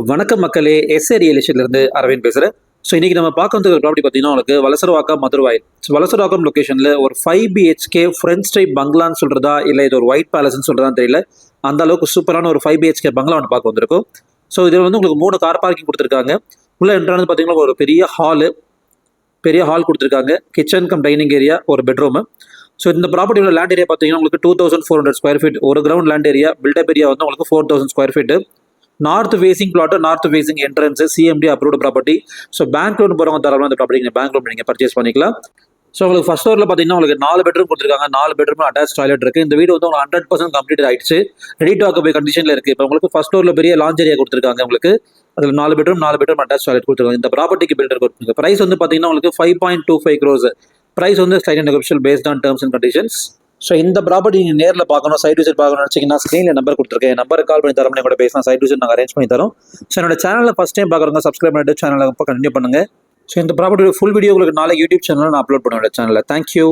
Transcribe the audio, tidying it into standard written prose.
வணக்கம் மக்களே, S A real எஸ்டேட்லேருந்து Aravind பேசுகிறேன். ஸோ இன்றைக்கி நம்ம பார்க்க வந்து ப்ராப்பர்ட்டி பார்த்தீங்கன்னா உங்களுக்கு வலசரவாக்கம் மதுரவாயல். ஸோ வலசரவாக்கம் லொக்கேஷனில் ஒரு 5 பிஹெச்கே ஃப்ரெண்ட்ஸ் டைப் பங்களான்னு சொல்கிறதா இல்லை இது ஒரு ஒயிட் பேலஸ்ன்னு சொல்கிறதான்னு தெரியல. அந்த அளவுக்கு சூப்பரான ஒரு 5 பிஹெச்கே பங்களா ஒன்று பார்க்க வந்திருக்கும். ஸோ இதில் வந்து உங்களுக்கு 3 கார் பார்க்கிங் கொடுத்துருக்காங்க. உள்ளே என்ட்ரானது பார்த்தீங்கன்னா ஒரு பெரிய ஹால் கொடுத்துருக்காங்க. கிச்சன் கம் டைனிங் ஏரியா, ஒரு பெட்ரூமு. ஸோ இந்த ப்ராப்பர்ட்டியோட லேண்ட் ஏரியா பார்த்தீங்கன்னா உங்களுக்கு 2400 ஸ்கொயர் ஃபீட். ஒரு ground land area, built up area வந்து உங்களுக்கு 4000 square feet. North facing plot, north facing entrance, CMD approved property. So bank loan போகிறவங்க தரலாம் இந்த ப்ராப்பர்ட்டி நீங்கள் பேங்க் லோன் நீங்கள் பர்ச்சேஸ் பண்ணிக்கலாம். ஸோ உங்களுக்கு ஃபர்ஸ்ட் ஃப்ளோரில் பார்த்தீங்கன்னா உங்களுக்கு 4 பெட்ரூம் கொடுத்துருக்காங்க. 4 பெட்ரூம் அட்டாச் டாய்லெட் இருக்குது. இந்த வீடு வந்து உங்களுக்கு 100% கம்ப்ளீட் ஆயிடுச்சு. ரெடி டு ஆக்குபை கண்டிஷனில் இருக்குது. இப்போ உங்களுக்கு ஃபர்ஸ்ட் ஃப்ளோரில் பெரிய லாஞ்ச் ஏரியா கொடுத்துருக்காங்க. உங்களுக்கு அதில் 4 பெட்ரூம் அட்டாச் டாய்லெட் கொடுத்துருக்காங்க. இந்த ப்ராப்பர்ட்டிக்கு பில்டர் கொடுத்துருக்காங்க. ப்ரைஸ் வந்து பார்த்தீங்கன்னா உங்களுக்கு 5.25 crores. ப்ரைஸ் வந்து slight negotiable based on terms and conditions. So இந்த ப்ராப்பர்ட்டி நீங்கள் நேரில் பார்க்கணும், சைட் விசிட் பார்க்கணும்னு நினச்சிங்கன்னா ஸ்க்ரீனில் நம்பர் கொடுத்துருக்கேன். நம்பருக்கு கால் பண்ணி தரோம், கூட பேசலாம். சைட் விசிட் நாங்கள் அரேஞ்ச் பண்ணி தரோம். ஸோ என்னோட சேனலில் ஃபஸ்ட் டைம் பார்க்குறவங்க சப்ஸ்கிரைப் பண்ணிட்டு சேனலை கண்டினியூ பண்ணுங்கள். ஸோ இந்த ப்ராப்பர்ட்டி ஃபுல் வீடியோ உங்களுக்கு நாளைக்கு யூடியூப் சேனலில் நான் அப்லோட் பண்ணுவேன் சேனலில். தேங்க்யூ.